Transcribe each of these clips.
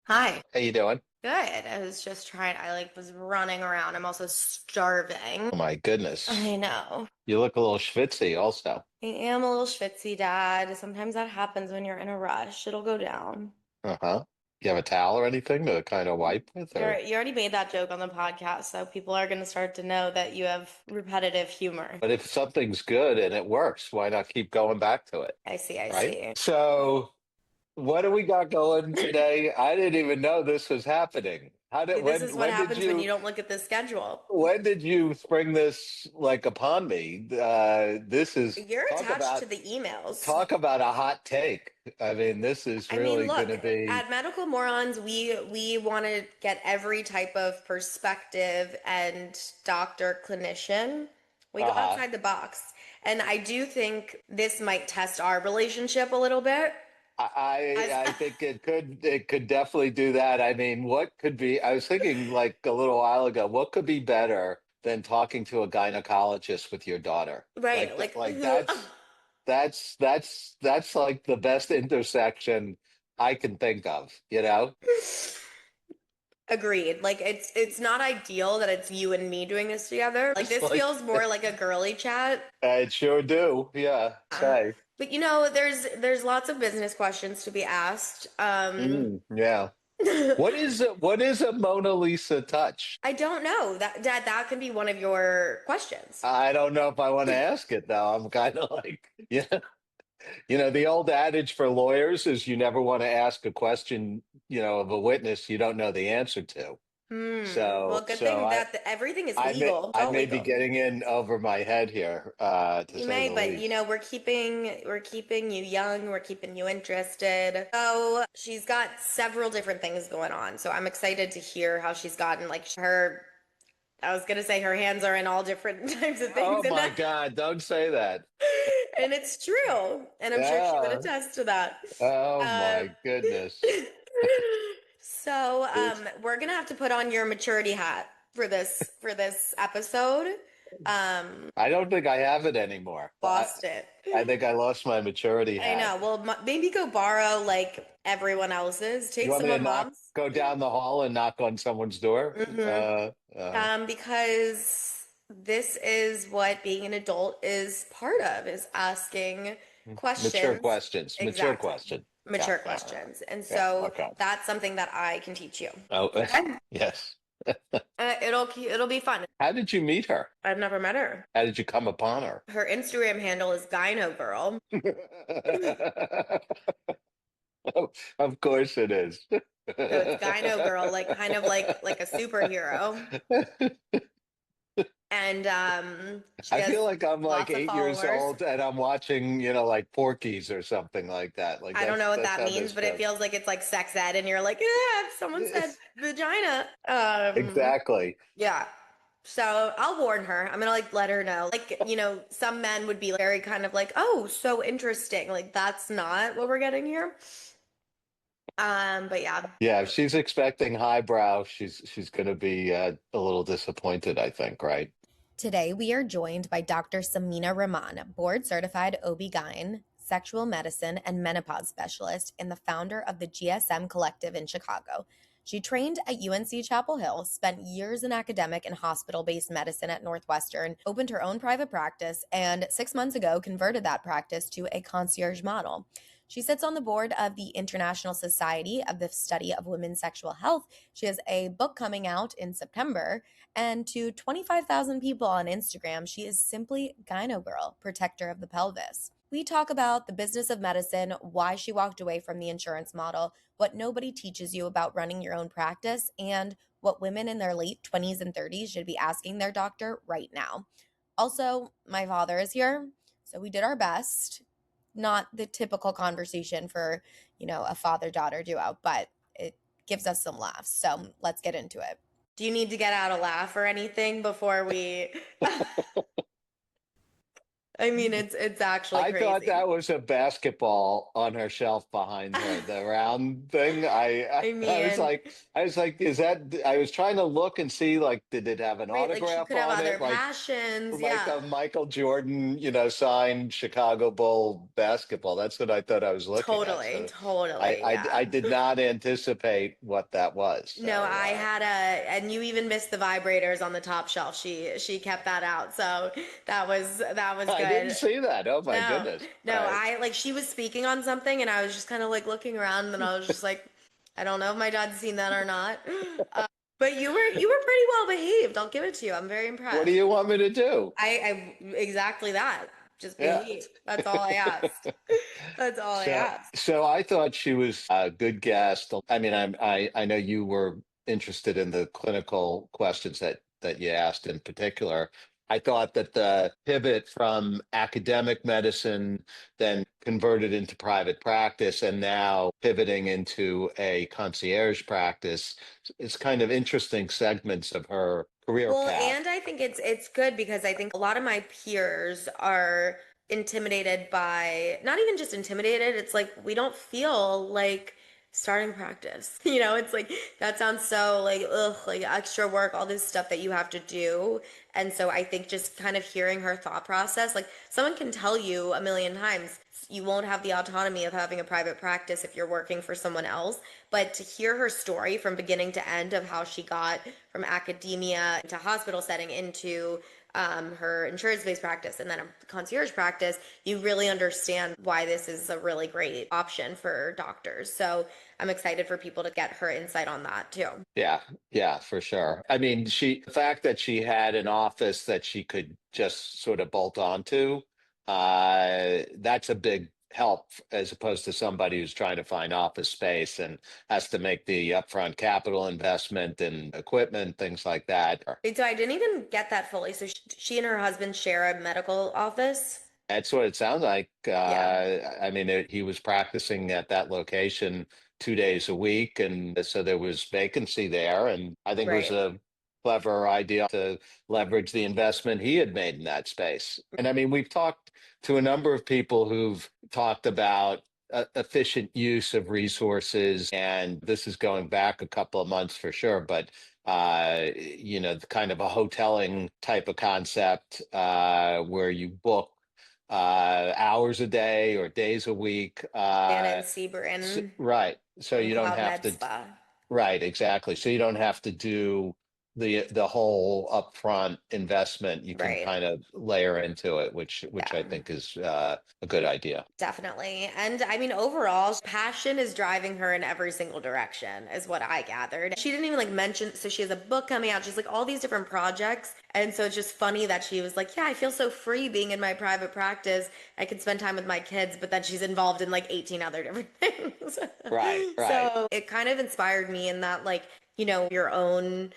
Hi. How you doing? Good. I was just trying, was running around. I'm also starving. Oh my goodness. I know. You look a little schwitzy also. I am a little schwitzy, Dad. Sometimes that happens when you're in a rush. It'll go down. Uh-huh. You have a towel or anything to kind of wipe with or You already made that joke on the podcast, so people are going to start to know that you have repetitive humor. but if something's good and it works, why not keep going back to it, I see, I right? see. So, what do we got going today? I didn't even know this was happening. How See, did this is what when did happens when you don't look at the schedule. you spring this like upon me? This is You're attached to the emails. talk about a hot take. I mean, this is I mean, really going look, to be at Medical Morons, we want to get every type of perspective and doctor clinician. We go uh-huh. outside the box. And I do think this might test our relationship a little bit. As I think it could definitely do that. I mean, what could be? I was thinking like a little while ago, what could be better than talking to a gynecologist with your daughter? right, like Like who that's like the best intersection I can think of, you know? agreed. Like it's not ideal that it's you and me doing this together. Like It's this like feels more like a girly chat. I sure do. Yeah. Say. But there's lots of business questions to be asked. Yeah. What is a Mona Lisa touch? I don't know. That can be one of your questions. I don't know if I want to ask it though. I'm kind of like, yeah. The old adage for lawyers is you never want to ask a question, of a witness you don't know the answer to. Well, So, good so thing I, that everything is I may, legal. It's I all may be legal. getting in over my head here, to You say may, the but least. we're keeping you young. We're keeping you interested. So she's got several different things going on. So I'm excited to hear how she's gotten like her. I was gonna say her hands are in all different types of things, Oh and my that, God, don't say that. and it's true. And I'm sure she would Yeah. attest to that. Oh Um, my goodness. so we're gonna have to put on your maturity hat for this episode. I don't think I have it anymore. Lost it. I think I lost my maturity I hat. know. Well, maybe go borrow like everyone else's. You Take want some me to of mom's. go down the hall and knock on someone's door? hmm Because this is what being an adult is part of, is asking Mature questions. questions. Mature Exactly. question. Yeah, Mature yeah, questions. And yeah. so Okay. that's something that I can teach you. Oh, Okay. yes. It'll be fun. How did you meet her? I've never met her. How did you come upon her? Her Instagram handle is Gyno Girl. Of course it is. So it's Gyno Girl, like kind of like a superhero. And she I has feel like I'm like lots of 8 years followers. old and I'm watching, like Porky's or something like that. Like I don't know what that's that how means, this but it feels. feels like it's like sex ed, and you're like, yeah, someone said vagina. Exactly. Yeah. So I'll warn her. I'm gonna like let her know. Like, some men would be very kind of like, oh, so interesting. Like that's not what we're getting here. But yeah. Yeah, if she's expecting highbrow, she's going to be a little disappointed, I think, right? Today, we are joined by Dr. Sameena Rahman, board certified OB-GYN, sexual medicine, and menopause specialist, and the founder of the GSM Collective in Chicago. She trained at UNC Chapel Hill, spent years in academic and hospital based medicine at Northwestern, opened her own private practice, and 6 months ago converted that practice to a concierge model. She sits on the board of the International Society of the Study of Women's Sexual Health. She has a book coming out in September, and to 25,000 people on Instagram, she is simply Gyno Girl, protector of the pelvis. We talk about the business of medicine, why she walked away from the insurance model, what nobody teaches you about running your own practice, and what women in their late 20s and 30s should be asking their doctor right now. Also, my father is here, so we did our best. Not the typical conversation for, a father-daughter duo, but it gives us some laughs. So let's get into it. Do you need to get out a laugh or anything before we? I mean, it's actually I thought crazy. that was a basketball on her shelf behind her, the round thing. I I was mean, like, is that? I was trying to look and see, like, did it have an right, like she autograph could have on other it, passions. like Yeah. a Michael Jordan, signed Chicago Bull basketball. That's what I thought I was looking at. Totally, So totally. Yeah. I did not anticipate what that was. No, So I had and you even missed the vibrators on the top shelf. She kept that out. So that was I didn't good. see that. Oh my No, goodness. no, I like she was speaking on something and I was just kind of like looking around and I was just like, I don't know if my dad's seen that or not. Uh, but you were pretty well behaved. I'll give it to you. I'm very What do impressed. you want me to do? I exactly that. Just Yeah. behave. That's all I asked. That's all I So, asked. so I thought she was a good guest. I mean, I know you were interested in the clinical questions that you asked in particular. I thought that the pivot from academic medicine, then converted into private practice, and now pivoting into a concierge practice is kind of interesting segments of her career Well, path. and I think it's good because I think a lot of my peers are intimidated by not even just intimidated, it's like we don't feel like starting practice. It's like that sounds so like ugh, like extra work, all this stuff that you have to do. And so I think just kind of hearing her thought process, like someone can tell you a million times you won't have the autonomy of having a private practice if you're working for someone else. But to hear her story from beginning to end of how she got from academia to hospital setting into her insurance-based practice and then a concierge practice, you really understand why this is a really great option for doctors. So I'm excited for people to get her insight on that too. Yeah, yeah, for sure. I mean, the fact that she had an office that she could just sort of bolt onto, that's a big help as opposed to somebody who's trying to find office space and has to make the upfront capital investment and equipment, things like that. So I didn't even get that fully. So she and her husband share a medical office. That's what it sounds like. Yeah, I mean, he was practicing at that location 2 days a week, and so there was vacancy there. And I think it was right. a clever idea to leverage the investment he had made in that space. And I mean, we've talked to a number of people who've talked about efficient use of resources, and this is going back a couple of months for sure, but kind of a hoteling type of concept where you book hours a day or days a week. Shannon Seaburin Right. So from you don't Cloud have Med to, Spa. right, exactly. So you don't have to do the whole upfront investment. You can Right. kind of layer into it, which I Yeah. think is a good idea. Definitely. And I mean, overall, passion is driving her in every single direction, is what I gathered. She didn't even like mention, so she has a book coming out. She's like all these different projects. And so it's just funny that she was like, yeah, I feel so free being in my private practice. I could spend time with my kids, but then she's involved in like 18 other different things. Right, right. So it kind of inspired me in that, like, your own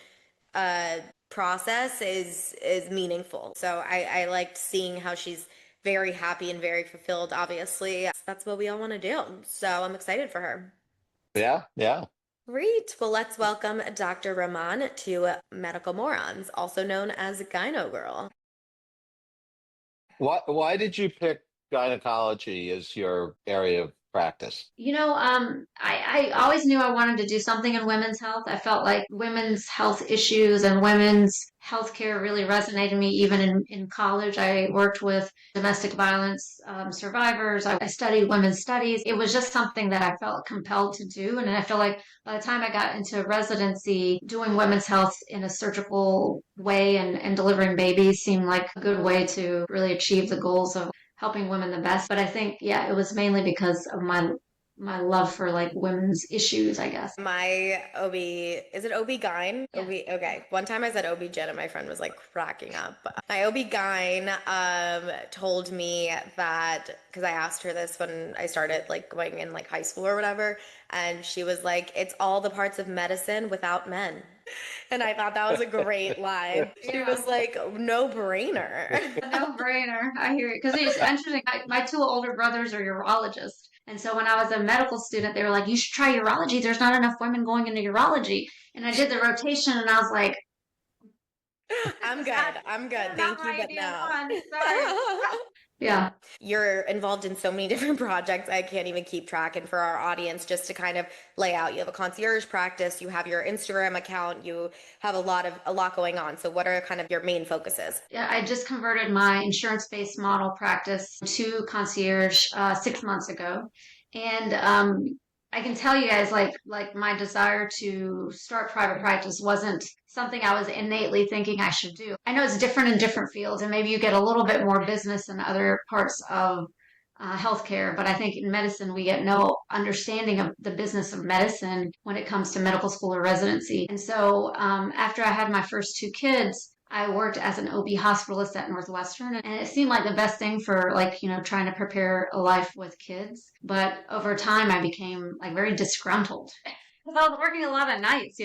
uh process is meaningful. So I liked seeing how she's very happy and very fulfilled. Obviously, that's what we all want to do. So I'm excited for her. Yeah, yeah. Great. Well, let's welcome Dr. Rahman to Medical Morons, also known as Gyno Girl. Why did you pick gynecology as your area of practice? I always knew I wanted to do something in women's health. I felt like women's health issues and women's healthcare really resonated me even in college. I worked with domestic violence survivors. I studied women's studies. It was just something that I felt compelled to do. And I feel like by the time I got into residency, doing women's health in a surgical way and delivering babies seemed like a good way to really achieve the goals of helping women the best. But I think, yeah, it was mainly because of my love for like women's issues, I guess. My is it OB-GYN? Yeah. Okay. One time I said OB-GYN and my friend was like cracking up. My OB-GYN told me that, because I asked her this when I started like going in like high school or whatever, and she was like, it's all the parts of medicine without men. And I thought that was a great line. She Yeah. was like, no brainer. No brainer. I hear it. Because it's interesting. My two older brothers are urologists. And so when I was a medical student, they were like, you should try urology. There's not enough women going into urology. And I did the rotation and I was like, I'm that's good. not, I'm good. not Thank you, my but ideal no. one. Sorry. Yeah. You're involved in so many different projects, I can't even keep track. And for our audience, just to kind of lay out, you have a concierge practice, you have your Instagram account, you have a lot going on. So what are kind of your main focuses? Yeah, I just converted my insurance-based model practice to concierge 6 months ago, and I can tell you guys, like my desire to start private practice wasn't something I was innately thinking I should do. I know it's different in different fields, and maybe you get a little bit more business in other parts of healthcare, but I think in medicine we get no understanding of the business of medicine when it comes to medical school or residency. And so after I had my first two kids, I worked as an OB hospitalist at Northwestern, and it seemed like the best thing for trying to prepare a life with kids. But over time, I became like very disgruntled. I was working a lot of nights.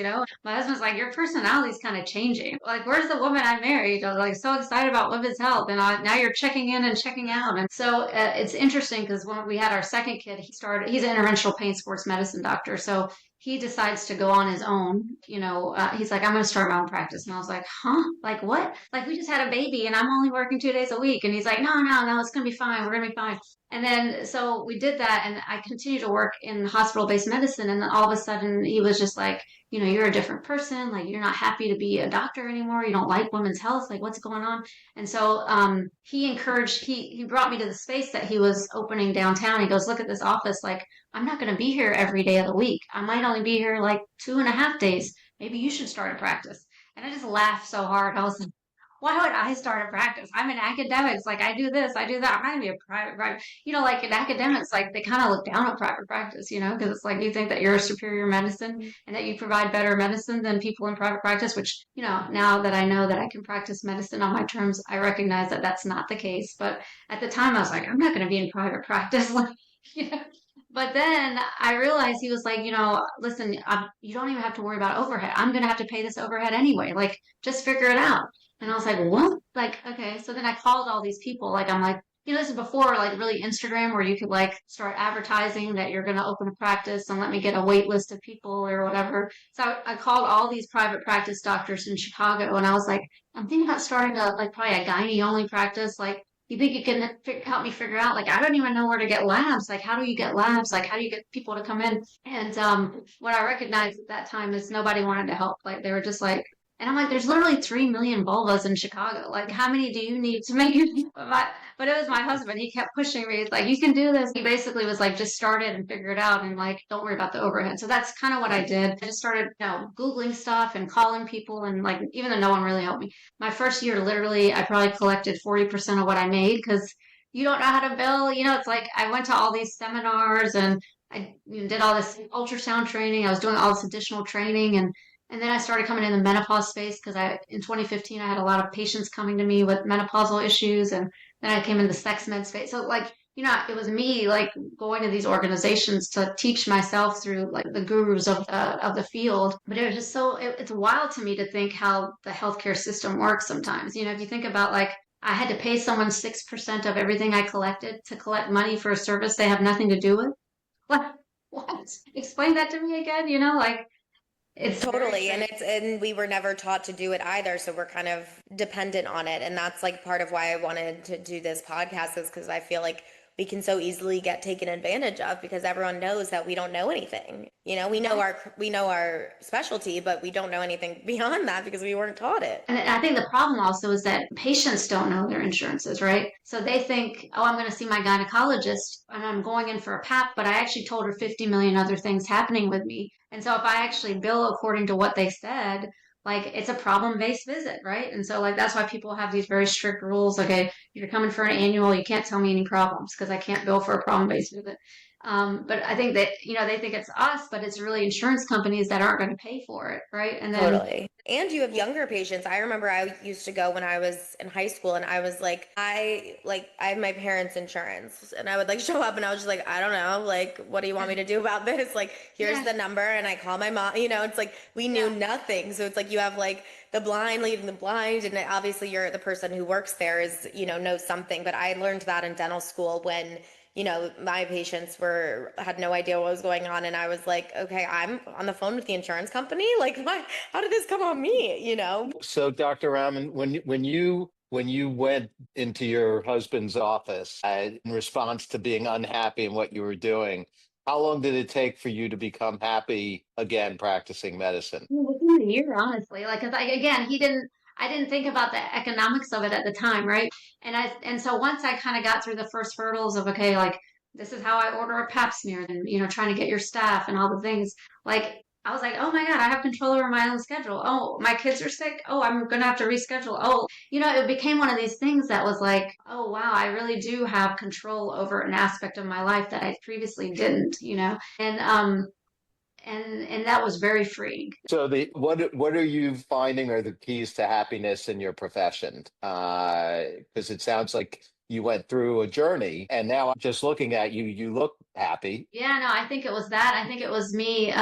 My husband's like, your personality's kind of changing. Like, where's the woman I married? I was like so excited about women's health, and now you're checking in and checking out. And so it's interesting because when we had our second kid, he's an interventional pain sports medicine doctor. So he decides to go on his own. He's like, I'm going to start my own practice. And I was like, huh? Like, what? Like, we just had a baby and I'm only working 2 days a week. And he's like, no, no, no, it's going to be fine. We're going to be fine. And then so we did that, and I continued to work in hospital-based medicine. And then all of a sudden, he was just like, you're a different person. Like, you're not happy to be a doctor anymore. You don't like women's health. Like, what's going on? And so he brought me to the space that he was opening downtown. He goes, look at this office. Like, I'm not going to be here every day of the week. I might only be here like 2.5 days. Maybe you should start a practice. And I just laughed so hard. I was like, why would I start a practice? I'm in academics. Like, I do this, I do that. I'm not gonna be a private practice. Like in academics, like they kind of look down on private practice, because it's like you think that you're a superior medicine and that you provide better medicine than people in private practice, which, now that I know that I can practice medicine on my terms, I recognize that that's not the case. But at the time I was like, I'm not going to be in private practice. Like, you know, but then I realized he was like, listen, you don't even have to worry about overhead. I'm going to have to pay this overhead anyway. Like, just figure it out. And I was like, what? Like, okay. So then I called all these people. Like, I'm like, this is before like really Instagram where you could like start advertising that you're going to open a practice and let me get a wait list of people or whatever. So I called all these private practice doctors in Chicago, and I was like, I'm thinking about starting probably a gynae only practice. Like, you think you can help me figure out? Like, I don't even know where to get labs. Like, how do you get labs? Like, how do you get people to come in? And what I recognized at that time is nobody wanted to help. Like, they were just like, and I'm like, there's literally 3 million vulvas in Chicago. Like, how many do you need to make it? But it was my husband. He kept pushing me. He's like, you can do this. He basically was like, just start it and figure it out. And like, don't worry about the overhead. So that's kind of what I did. I just started, Googling stuff and calling people. And like, even though no one really helped me, my first year, literally, I probably collected 40% of what I made because you don't know how to bill. It's like I went to all these seminars and I did all this ultrasound training. I was doing all this additional training, and then I started coming in the menopause space because in 2015, I had a lot of patients coming to me with menopausal issues. And then I came in the sex med space. So like, it was me like going to these organizations to teach myself through like the gurus of the field. But it was just it's wild to me to think how the healthcare system works sometimes. If you think about like, I had to pay someone 6% of everything I collected to collect money for a service they have nothing to do with. What? What? Explain that to me again. Like, it's Totally. And we were never taught to do it either. So we're kind of dependent on it. And that's like part of why I wanted to do this podcast, is because I feel like we can so easily get taken advantage of because everyone knows that we don't know anything. We know our specialty, but we don't know anything beyond that because we weren't taught it. And I think the problem also is that patients don't know their insurances, right? So they think, oh, I'm going to see my gynecologist and I'm going in for a PAP, but I actually told her 50 million other things happening with me. And so if I actually bill according to what they said, like it's a problem-based visit, right? And so like that's why people have these very strict rules. Okay, you're coming for an annual, you can't tell me any problems because I can't bill for a problem-based visit. But I think that, they think it's us, but it's really insurance companies that aren't going to pay for it, right? And then Totally. And you have younger patients. I remember I used to go when I was in high school, and I was like, I have my parents' insurance, and I would like show up and I was just like, I don't know, like, what do you want me to do about this? Like, here's the number, and I call my mom, it's like we knew nothing. So it's like you have like the blind leading the blind, and obviously you're the person who works there is, knows something. But I learned that in dental school when my patients had no idea what was going on. And I was like, okay, I'm on the phone with the insurance company. Like, how did this come on me? So Dr. Rahman, when you when you went into your husband's office in response to being unhappy in what you were doing, how long did it take for you to become happy again practicing medicine? Within a year, honestly. Like, 'cause again, I didn't think about the economics of it at the time, right? And so once I kind of got through the first hurdles of, okay, like, this is how I order a pap smear, and, trying to get your staff and all the things, like, I was like, oh my God, I have control over my own schedule. Oh, my kids are sick. Oh, I'm going to have to reschedule. Oh, it became one of these things that was like, oh wow, I really do have control over an aspect of my life that I previously didn't. And that was very freeing. So the what are you finding are the keys to happiness in your profession? Because it sounds like you went through a journey, and now I'm just looking at you, you look happy. Yeah, no, I think it was that. I think it was me,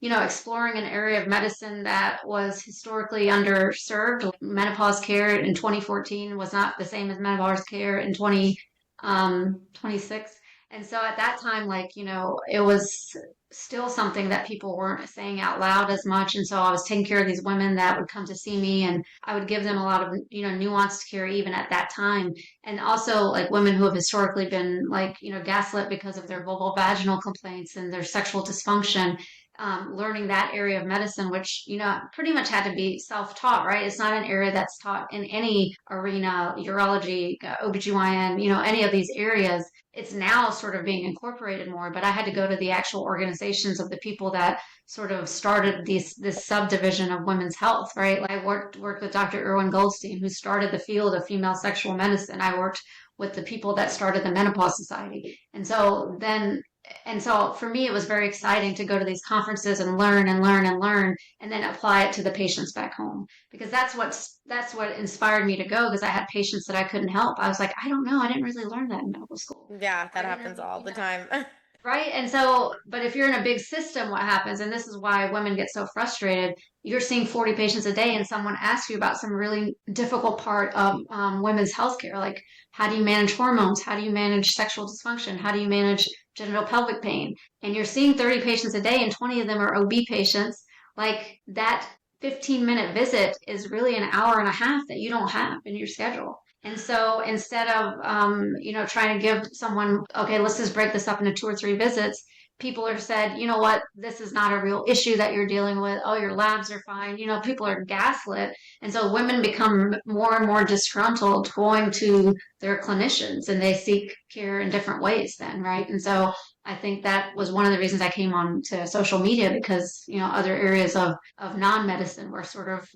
exploring an area of medicine that was historically underserved. Menopause care in 2014 was not the same as menopause care in 2026. And so at that time, like, it was still something that people weren't saying out loud as much. And so I was taking care of these women that would come to see me, and I would give them a lot of, nuanced care even at that time. And also like women who have historically been like, gaslit because of their vulvovaginal complaints and their sexual dysfunction. Learning that area of medicine, which, pretty much had to be self-taught, right? It's not an area that's taught in any arena, urology, OB-GYN, any of these areas. It's now sort of being incorporated more, but I had to go to the actual organizations of the people that sort of started this subdivision of women's health, right? Like I worked with Dr. Irwin Goldstein, who started the field of female sexual medicine. I worked with the people that started the Menopause Society. And so for me, it was very exciting to go to these conferences and learn and learn and learn, and then apply it to the patients back home, because that's what inspired me to go, because I had patients that I couldn't help. I was like, I don't know, I didn't really learn that in medical school. Yeah, that Right? happens all the time. Right. And so, but if you're in a big system, what happens, and this is why women get so frustrated, you're seeing 40 patients a day, and someone asks you about some really difficult part of women's healthcare, like how do you manage hormones? How do you manage sexual dysfunction? How do you manage genital pelvic pain? And you're seeing 30 patients a day, and 20 of them are OB patients. Like that 15-minute visit is really an hour and a half that you don't have in your schedule. And so instead of, trying to give someone, okay, let's just break this up into 2 or 3 visits, people are said, you know what, this is not a real issue that you're dealing with. Oh, your labs are fine. People are gaslit. And so women become more and more disgruntled going to their clinicians, and they seek care in different ways then, right? And so I think that was one of the reasons I came on to social media, because, other areas of non-medicine were sort of,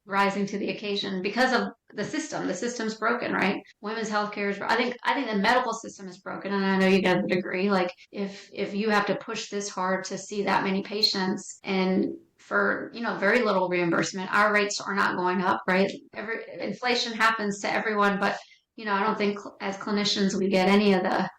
rising to the occasion because of the system. The system's broken, right? Women's healthcare is, I think the medical system is broken. And I know you guys would agree. Like if you have to push this hard to see that many patients, and for, very little reimbursement, our rates are not going up, right? Inflation happens to everyone, but I don't think as clinicians we get any of the,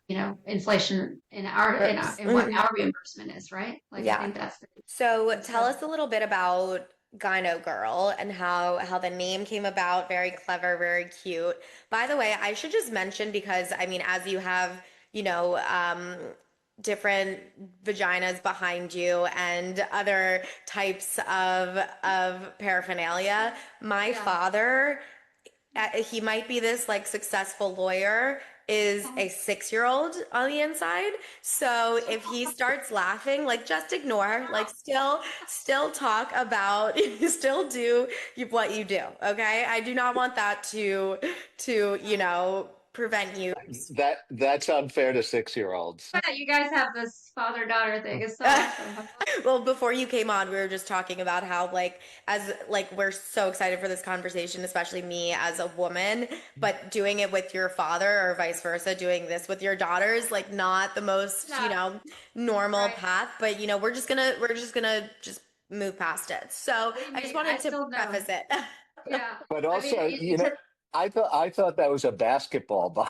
inflation in what our reimbursement is, right? Like I Yeah. think that's So tell us a little bit about Gyno Girl and how the name came about. Very clever, very cute. By the way, I should just mention, because I mean, as you have, you know, different vaginas behind you and other types of paraphernalia, my yeah. father, he might be this like successful lawyer, is a 6-year-old on the inside. So if he starts laughing, like just ignore, like still talk about, still do what you do. Okay. I do not want that to prevent you. That's unfair to 6-year-olds. Yeah, you guys have this father-daughter thing. It's so awesome. Well, before you came on, we were just talking about how we're so excited for this conversation, especially me as a woman, but doing it with your father or vice versa, doing this with your daughters, like not the most, Yeah. normal Right. path, but we're just gonna just move past it. So I just wanted to preface it. Yeah. But I mean, also, I thought that was a basketball ball.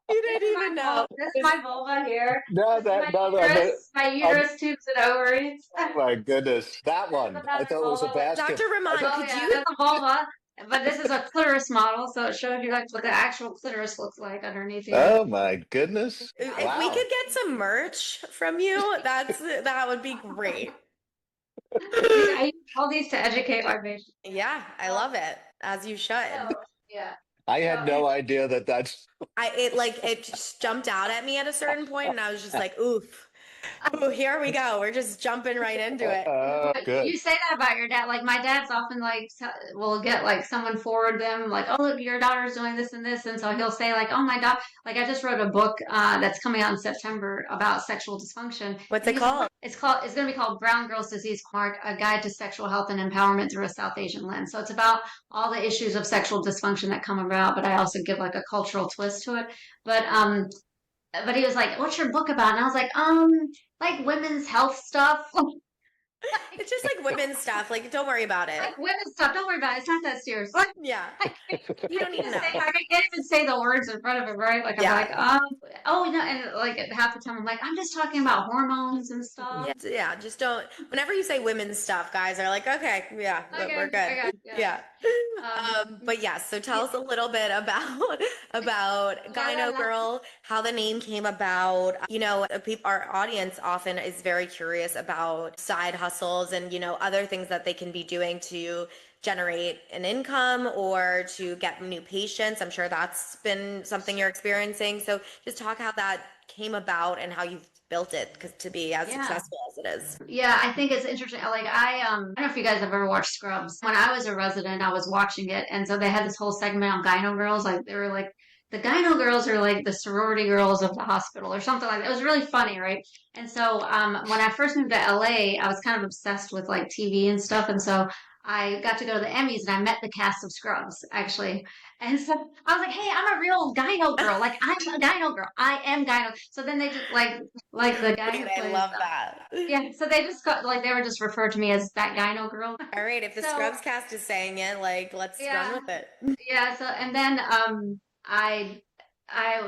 You didn't even know. This is my vulva here. No, This is that no, no, my uterus, tubes, and ovaries. oh my goodness, that one. I thought it was a basket. Dr. Rahman, Oh could yeah, you? that's a vulva. But this is a clitoris model, so it showed you like what the actual clitoris looks like underneath here. Oh my goodness! If we Wow. could get some merch from you, that would be great. I use all these to educate my patients. Yeah, I love it, as you should. So, yeah. I So had no idea that that's. It just jumped out at me at a certain point, and I was just like, oof. Ooh, here we go. We're just jumping right into it. Good. You say that about your dad. Like my dad's often like will get like someone forward them like, oh look, your daughter's doing this and this, and so he'll say like, oh my daughter. Like I just wrote a book that's coming out in September about sexual dysfunction. What's And it called? it's going to be called Brown Girl's Disease Mark: A Guide to Sexual Health and Empowerment Through a South Asian Lens. So it's about all the issues of sexual dysfunction that come about, but I also give like a cultural twist to it. But he was like, "What's your book about?" And I was like women's health stuff." It's just like women's stuff. Like, don't worry about it. Like women's stuff. Don't worry about it. It's not that serious. Yeah. You don't need to know. I can't even say the words in front of it, right? Like, I'm Yeah. like, oh, no. And like half the time I'm like, I'm just talking about hormones and stuff. Yeah, just don't. Whenever you say women's stuff, guys are like, okay, yeah, Okay, we're good. okay, Yeah. Um, But yeah, so tell us a little bit about Gyno Girl, how the name came about. You know, our audience often is very curious about side hustles and, you know, other things that they can be doing to generate an income or to get new patients. I'm sure that's been something you're experiencing. So just talk how that came about and how you've built it to be as successful as it is. Yeah, I think it's interesting. Like I don't know if you guys have ever watched Scrubs. When I was a resident, I was watching it, and so they had this whole segment on Gyno Girls. Like they were like the Gyno Girls are like the sorority girls of the hospital or something like that. It was really funny, right? And so when I first moved to LA, I was kind of obsessed with like TV and stuff, and so I got to go to the Emmys and I met the cast of Scrubs actually. And so I was like, hey, I'm a real gyno girl. Like I'm a gyno girl. I am gyno. So then they just like the guy who I plays love that. yeah, so they just got like they were just referred to me as that gyno girl. All right, if the So Scrubs cast is saying it, like let's yeah, run with it. yeah. So and then I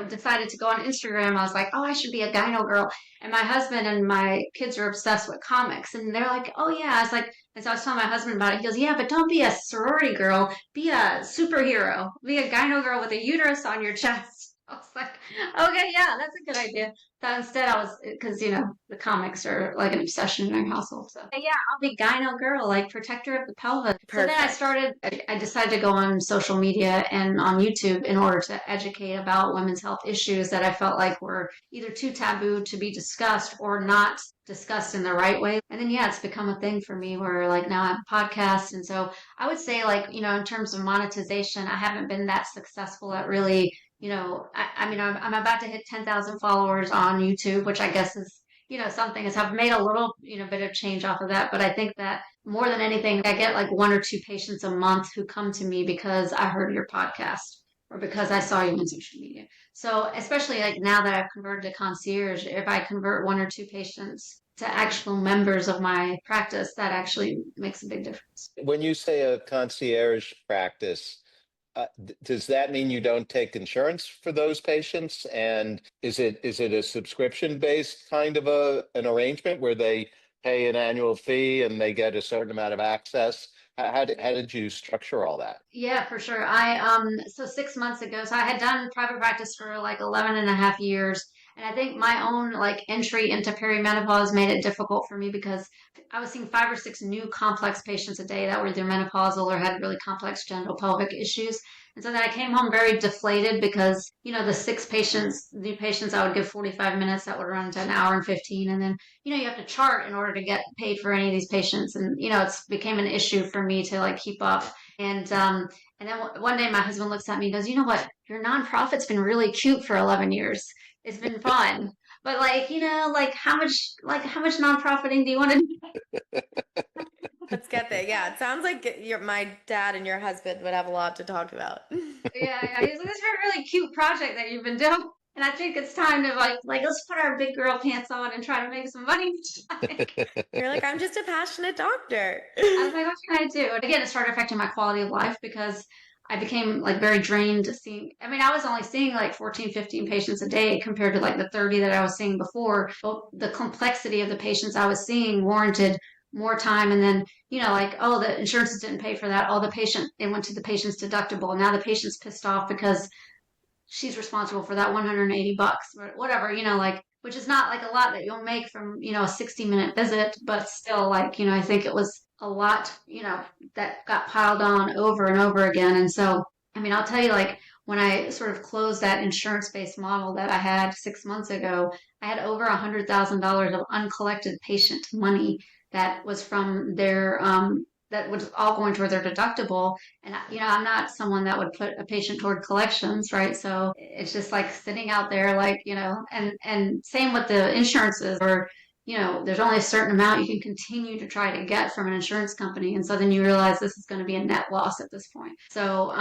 decided to go on Instagram. I was like, oh, I should be a gyno girl. And my husband and my kids are obsessed with comics, and they're like, oh yeah. I was like, and so I was telling my husband about it. He goes, yeah, but don't be a sorority girl. Be a superhero. Be a gyno girl with a uterus on your chest. I was like, okay, yeah, that's a good idea. So instead, I was because you know the comics are like an obsession in our household. So yeah, I'll be gyno girl, like protector of the pelvis. So then I decided to go on social media and on YouTube in order to educate about women's health issues that I felt like were either too taboo to be discussed or not discussed in the right way. And then, yeah, it's become a thing for me where like now I have a podcast. And so I would say like, you know, in terms of monetization, I haven't been that successful at really, you know, I mean, I'm about to hit 10,000 followers on YouTube, which I guess is, you know, something is I've made a little, you know, bit of change off of that. But I think that more than anything, I get like one or two patients a month who come to me because I heard your podcast or because I saw you on social media. So especially like now that I've converted to concierge, if I convert one or two patients to actual members of my practice, that actually makes a big difference. When you say a concierge practice, does that mean you don't take insurance for those patients? And is it a subscription based kind of an arrangement where they pay an annual fee and they get a certain amount of access? How did you structure all that? Yeah, for sure. So 6 months ago, so I had done private practice for like 11 and a half years. And I think my own like entry into perimenopause made it difficult for me because I was seeing 5 or 6 new complex patients a day that were either menopausal or had really complex genital pelvic issues. And so then I came home very deflated because, you know, the 6 new patients, I would give 45 minutes that would run to an hour and 15. And then, you know, you have to chart in order to get paid for any of these patients. And, you know, it's became an issue for me to like keep up. And then one day my husband looks at me and goes, you know what? Your nonprofit's been really cute for 11 years. It's been fun. But like, you know, how much nonprofiting do you want to do? Let's get there. Yeah, it sounds like my dad and your husband would have a lot to talk about. Yeah. He's like, this is a really cute project that you've been doing. And I think it's time to like let's put our big girl pants on and try to make some money. You're like, I'm just a passionate doctor. I was like, what can I do? And again, it started affecting my quality of life because I became like very drained seeing. I mean, I was only seeing like 14, 15 patients a day compared to like the 30 that I was seeing before. But the complexity of the patients I was seeing warranted more time. And then, you know, like, oh, the insurances didn't pay for that. Oh, it went to the patient's deductible. Now the patient's pissed off because she's responsible for that $180 or whatever, you know, like which is not like a lot that you'll make from, a 60-minute visit, but still, like, I think it was a lot, that got piled on over and over again. And so, I mean, I'll tell you, like, when I sort of closed that insurance-based model that I had 6 months ago, I had over $100,000 of uncollected patient money that was from their, that was all going toward their deductible. And, I'm not someone that would put a patient toward collections, right? So it's just like sitting out there, like, and same with the insurances, or, there's only a certain amount you can continue to try to get from an insurance company. And so then you realize this is going to be a net loss at this point. So,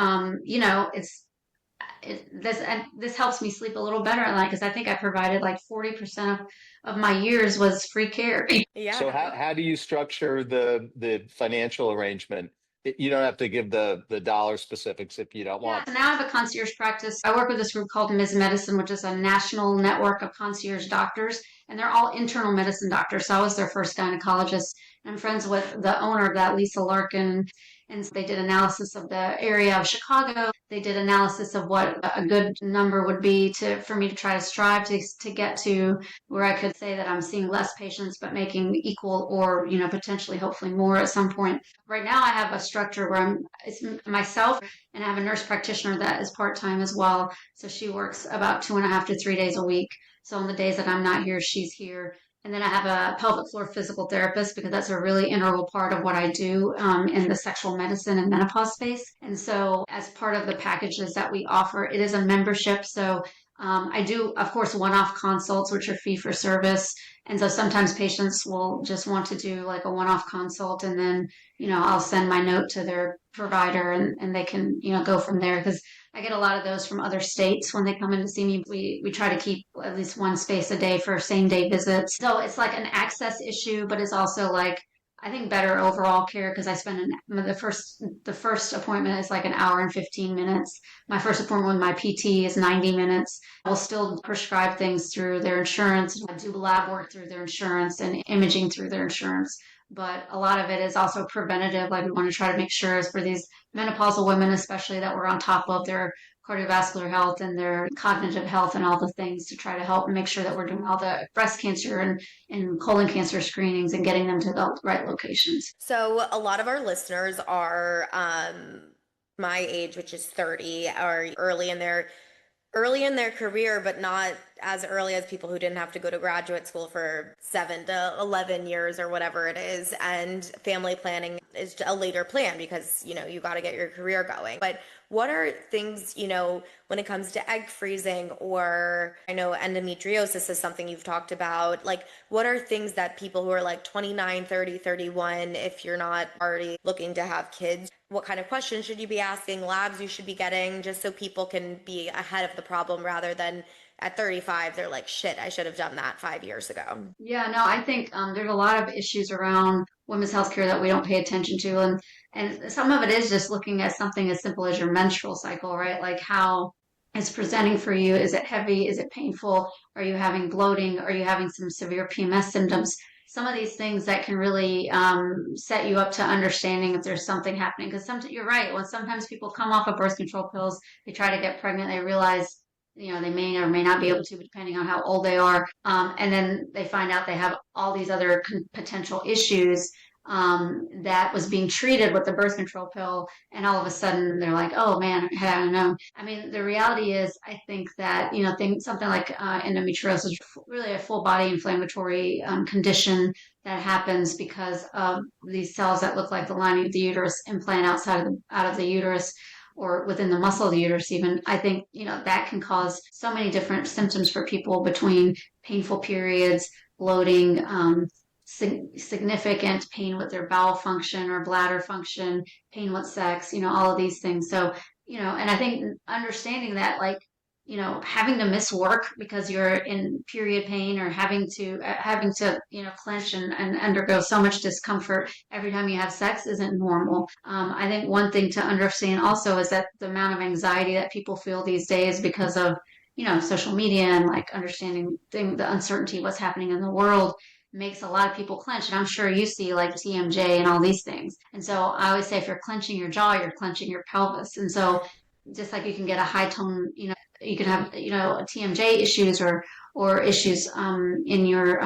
this helps me sleep a little better at night, because I think I provided like 40% of my years was free care. Yeah. So how do you structure the financial arrangement? You don't have to give the dollar specifics if you don't want. So now I have a concierge practice. I work with this group called Ms. Medicine, which is a national network of concierge doctors, and they're all internal medicine doctors. So I was their first gynecologist. And I'm friends with the owner of that, Lisa Larkin. And so they did analysis of the area of Chicago. They did analysis of what a good number would be for me to try to strive to get to where I could say that I'm seeing less patients but making equal, or potentially hopefully more at some point. Right now I have a structure where it's myself, and I have a nurse practitioner that is part-time as well. So she works about 2.5 to 3 days a week. So on the days that I'm not here, she's here. And then I have a pelvic floor physical therapist, because that's a really integral part of what I do in the sexual medicine and menopause space. And so as part of the packages that we offer, it is a membership. So I do, of course, one-off consults, which are fee for service. And so sometimes patients will just want to do like a one-off consult, and then, I'll send my note to their provider, and they can, go from there. Because I get a lot of those from other states when they come in to see me. We try to keep at least one space a day for same day visits. So it's like an access issue, but it's also like, I think, better overall care, because I spend the first appointment is like an hour and 15 minutes. My first appointment with my PT is 90 minutes. I'll still prescribe things through their insurance, do lab work through their insurance, and imaging through their insurance. But a lot of it is also preventative. Like, we want to try to make sure, is for these menopausal women, especially, that we're on top of their cardiovascular health and their cognitive health and all the things, to try to help and make sure that we're doing all the breast cancer and colon cancer screenings and getting them to the right locations. So a lot of our listeners are my age, which is 30, or early in their career, but not as early as people who didn't have to go to graduate school for 7 to 11 years or whatever it is. And family planning is a later plan, because, you got to get your career going. But what are things, when it comes to egg freezing, or I know endometriosis is something you've talked about, like, what are things that people who are like 29, 30, 31, if you're not already looking to have kids, what kind of questions should you be asking, labs you should be getting, just so people can be ahead of the problem, rather than at 35, they're like, shit, I should have done that 5 years ago. Yeah, no, I think there's a lot of issues around women's healthcare that we don't pay attention to. And some of it is just looking at something as simple as your menstrual cycle, right? Like, how it's presenting for you. Is it heavy? Is it painful? Are you having bloating? Are you having some severe PMS symptoms? Some of these things that can really set you up to understanding if there's something happening. Because you're right. When sometimes people come off of birth control pills, they try to get pregnant, they realize, they may or may not be able to, depending on how old they are. And then they find out they have all these other potential issues that was being treated with the birth control pill. And all of a sudden they're like, oh man, I don't know. I mean, the reality is, I think that, something like endometriosis is really a full body inflammatory condition that happens because of these cells that look like the lining of the uterus implant out of the uterus, or within the muscle of the uterus even. I think, that can cause so many different symptoms for people, between painful periods, bloating, significant pain with their bowel function or bladder function, pain with sex, all of these things. So, and I think understanding that, like, having to miss work because you're in period pain, or having to clench and undergo so much discomfort every time you have sex isn't normal. I think one thing to understand also is that the amount of anxiety that people feel these days because of, social media, and like understanding the uncertainty, what's happening in the world, makes a lot of people clench. And I'm sure you see like TMJ and all these things. And so I always say, if you're clenching your jaw, you're clenching your pelvis. And so just like you can get a high tone, you could have, TMJ issues or issues in your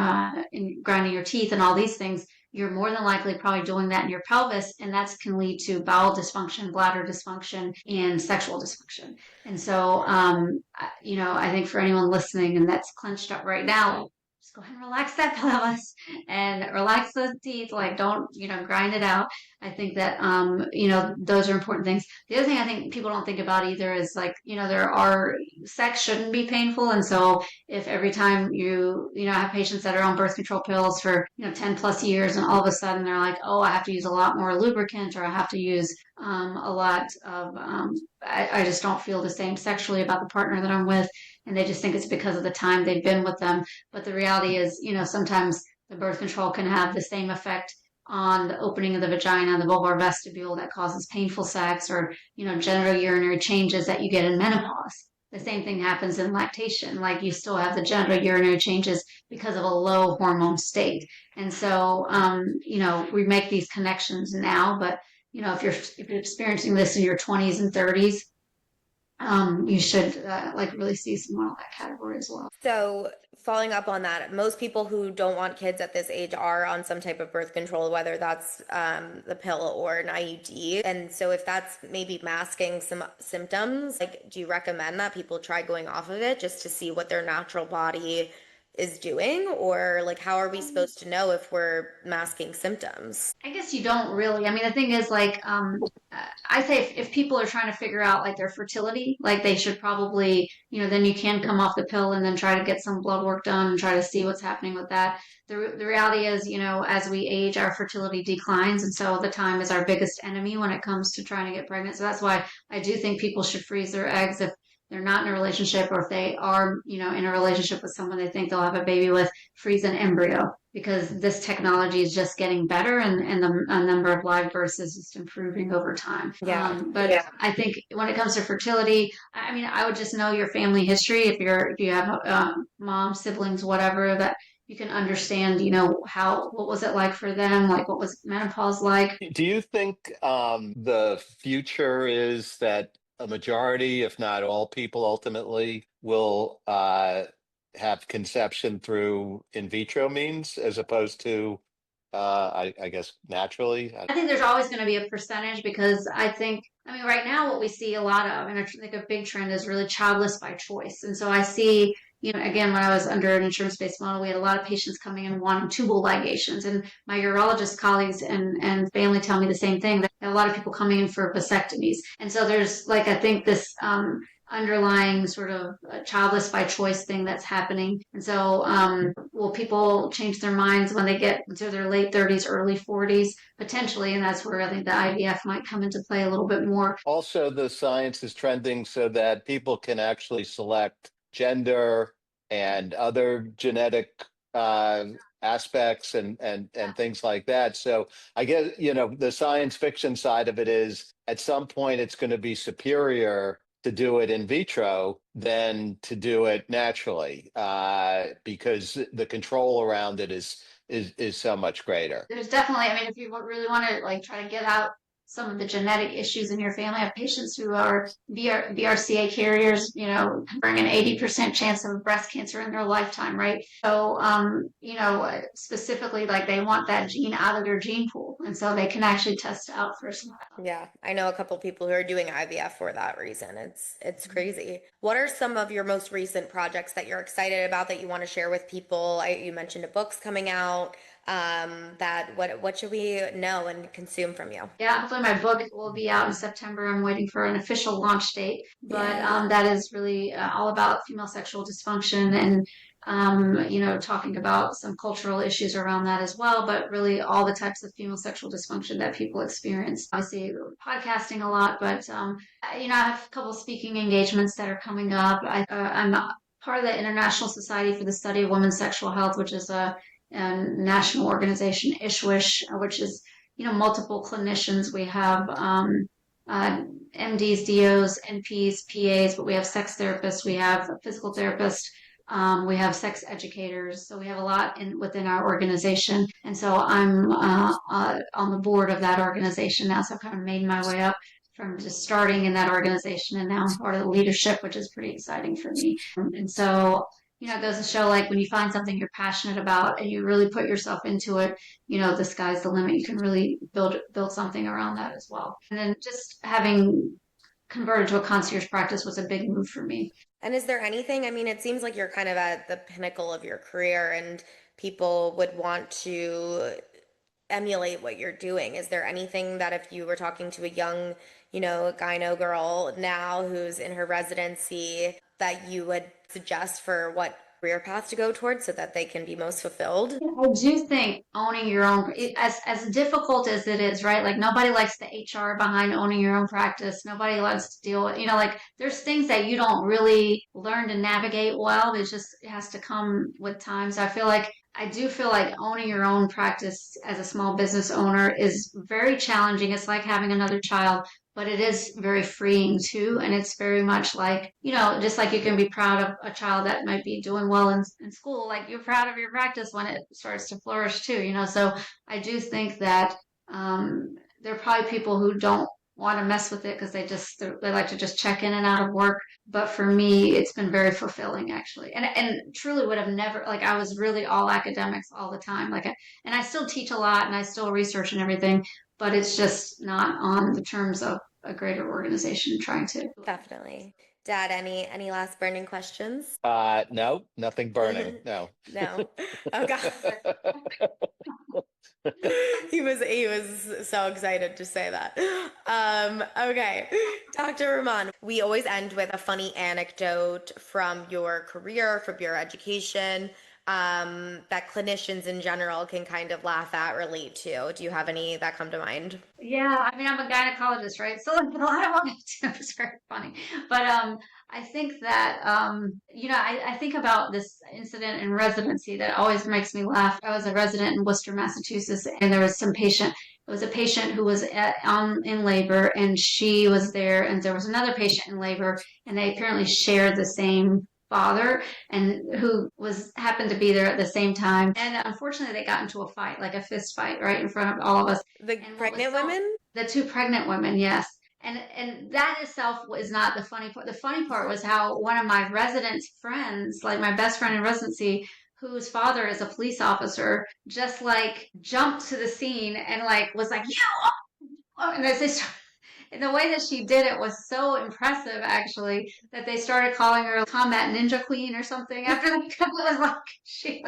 in grinding your teeth and all these things. You're more than likely probably doing that in your pelvis, and that can lead to bowel dysfunction, bladder dysfunction, and sexual dysfunction. And so, I think for anyone listening and that's clenched up right now, just go ahead and relax that pelvis and relax those teeth. Like, don't, grind it out. I think that, those are important things. The other thing I think people don't think about either is like, sex shouldn't be painful. And so if every time have patients that are on birth control pills for, 10 plus years and all of a sudden they're like, oh, I have to use a lot more lubricant or I have to use a lot of, I just don't feel the same sexually about the partner that I'm with. And they just think it's because of the time they've been with them. But the reality is, sometimes the birth control can have the same effect on the opening of the vagina, the vulvar vestibule that causes painful sex or, genital urinary changes that you get in menopause. The same thing happens in lactation. Like you still have the genital urinary changes because of a low hormone state. And so, we make these connections now, but if you're experiencing this in your 20s and 30s, you should really see someone in that category as well. So following up on that, most people who don't want kids at this age are on some type of birth control, whether that's the pill or an IUD. And so if that's maybe masking some symptoms, like, do you recommend that people try going off of it just to see what their natural body is doing? Or like, how are we supposed to know if we're masking symptoms? I guess you don't really. I mean, the thing is, I say if people are trying to figure out like their fertility, like they should probably, then you can come off the pill and then try to get some blood work done and try to see what's happening with that. The reality is, as we age, our fertility declines. And so the time is our biggest enemy when it comes to trying to get pregnant. So that's why I do think people should freeze their eggs if they're not in a relationship, or if they are, in a relationship with someone they think they'll have a baby with, freeze an embryo, because this technology is just getting better and the number of live births is just improving over time. Yeah. But I think when it comes to fertility, I mean, I would just know your family history. If you have mom, siblings, whatever, that you can understand, what was it like for them? Like, what was menopause like? Do you think the future is that a majority, if not all people ultimately will have conception through in vitro means as opposed to, I guess, naturally? I think there's always going to be a percentage because right now what we see a lot of, and I think a big trend is really childless by choice. And so I see, again, when I was under an insurance-based model, we had a lot of patients coming in wanting tubal ligations. And my urologist colleagues and family tell me the same thing, that a lot of people coming in for vasectomies. And so there's I think this underlying sort of childless by choice thing that's happening. And so will people change their minds when they get into their late 30s, early 40s? Potentially, and that's where I think the IVF might come into play a little bit more. Also, the science is trending so that people can actually select gender and other genetic aspects and things like that. So I guess, the science fiction side of it is at some point it's going to be superior to do it in vitro than to do it naturally, because the control around it is so much greater. There's definitely, if you really want to try to get out some of the genetic issues in your family. I have patients who are BRCA carriers, bring an 80% chance of breast cancer in their lifetime, right? So, specifically, they want that gene out of their gene pool. And so they can actually test out for some. Yeah, I know a couple people who are doing IVF for that reason. It's crazy. What are some of your most recent projects that you're excited about that you want to share with people? You mentioned a book's coming out. What should we know and consume from you? Yeah, hopefully my book will be out in September. I'm waiting for an official launch date, but that is really all about female sexual dysfunction and talking about some cultural issues around that as well, but really all the types of female sexual dysfunction that people experience. I see podcasting a lot, but I have a couple speaking engagements that are coming up. I'm part of the International Society for the Study of Women's Sexual Health, which is a national organization, ISWISH, which is, multiple clinicians. We have MDs, DOs, NPs, PAs, but we have sex therapists, we have physical therapists, we have sex educators. So we have a lot within our organization. And so I'm on the board of that organization now, so I've kind of made my way up from just starting in that organization and now part of the leadership, which is pretty exciting for me. And so, it goes to show like when you find something you're passionate about and you really put yourself into it, the sky's the limit. You can really build something around that as well. And then just having converted to a concierge practice was a big move for me. And is there anything, I mean, it seems like you're kind of at the pinnacle of your career and people would want to emulate what you're doing. Is there anything that if you were talking to a young, gyno girl now who's in her residency that you would suggest for what career path to go towards so that they can be most fulfilled? I do think owning your own, as difficult as it is, right? Like nobody likes the HR behind owning your own practice. Nobody likes to deal with, like there's things that you don't really learn to navigate well. It has to come with time. So I do feel like owning your own practice as a small business owner is very challenging. It's like having another child, but it is very freeing too. And it's very much like, just like you can be proud of a child that might be doing well in school, like you're proud of your practice when it starts to flourish too, So I do think that there are probably people who don't want to mess with it because they like to just check in and out of work. But for me, it's been very fulfilling actually, and truly would have never like I was really all academics all the time, and I still teach a lot and I still research and everything, but it's just not on the terms of a greater organization trying to. Definitely. Dad, any last burning questions? No, nothing burning. No. No. Oh God. He was so excited to say that. Okay. Dr. Rahman, we always end with a funny anecdote from your career, from your education, that clinicians in general can kind of laugh at, relate to. Do you have any that come to mind? Yeah, I mean, I'm a gynecologist, right? So like, a lot of what I do is very funny. But I think that I think about this incident in residency that always makes me laugh. I was a resident in Worcester, Massachusetts, and there was some patient. It was a patient who was in labor, and she was there, and there was another patient in labor, and they apparently shared the same father and who happened to be there at the same time, and unfortunately they got into a fight, like a fist fight, right in front of all of us. The pregnant women? The two pregnant women, yes. And that itself was not the funny part. The funny part was how one of my resident friends, like my best friend in residency, whose father is a police officer, just like jumped to the scene and like was like, and they and the way that she did it was so impressive, actually, that they started calling her Combat Ninja Queen or something after the couple. It was like she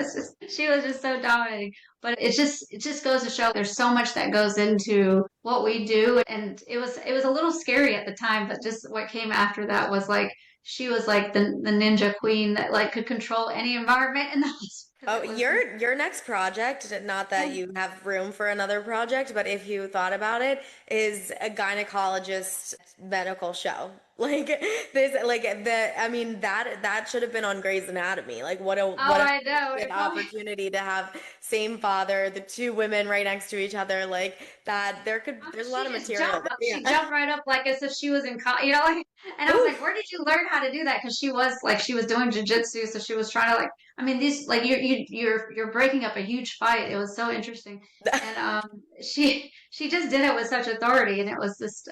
was just so dominating. But it just goes to show there's so much that goes into what we do, and it was a little scary at the time, but just what came after that was like she was like the ninja queen that like could control any environment, and that was. Oh, your next project, not that you have room for another project, but if you thought about it, is a gynecologist medical show. Like this, like I mean, that should have been on Grey's Anatomy. Like I know. an opportunity to have same father, the two women right next to each other, like that. There's a lot of material. She jumped right up like as if she was in like, and I was like, where did you learn how to do that? Because she was doing jujitsu, so she was trying to like. I mean, these like you're breaking up a huge fight. It was so interesting, and she just did it with such authority, and it was just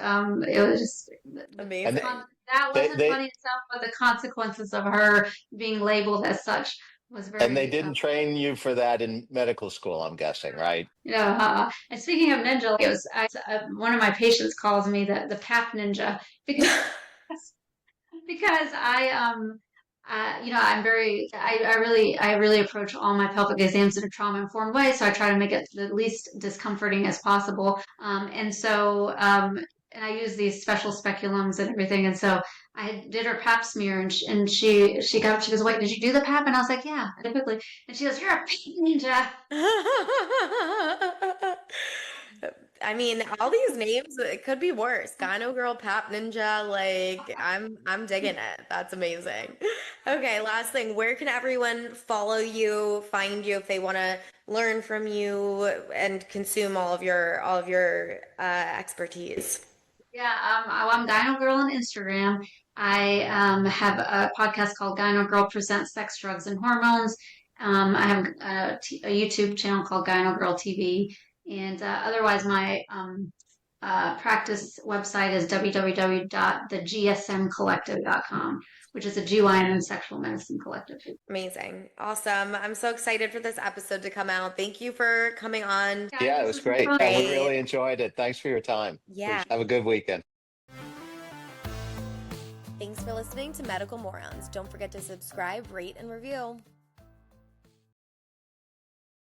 amazing. That wasn't funny itself, but the consequences of her being labeled as such was very. And they didn't train you for that in medical school, I'm guessing, right? Yeah. And speaking of ninja, one of my patients calls me the Pap Ninja because I really approach all my pelvic exams in a trauma-informed way, so I try to make it the least discomforting as possible. And I use these special speculums and everything, and so I did her pap smear, and she goes, wait, did you do the pap? And I was like, yeah, typically. And she goes, you're a pap ninja. I mean, all these names, it could be worse. Gyno Girl, Pap Ninja, like I'm digging it. That's amazing. Okay, last thing. Where can everyone follow you, find you if they want to learn from you and consume all of your expertise? Yeah, I'm Gyno Girl on Instagram. I have a podcast called Gyno Girl Presents Sex, Drugs, and Hormones. I have a YouTube channel called Gyno Girl TV. And otherwise, my practice website is www.thegsmcollective.com, which is a GYN and sexual medicine collective. Amazing. Awesome. I'm so excited for this episode to come out. Thank you for coming on. Yeah, it was great. fun. We really enjoyed it. Thanks for your time. Yeah. Have a good weekend. Thanks for listening to Medical Morons. Don't forget to subscribe, rate, and review.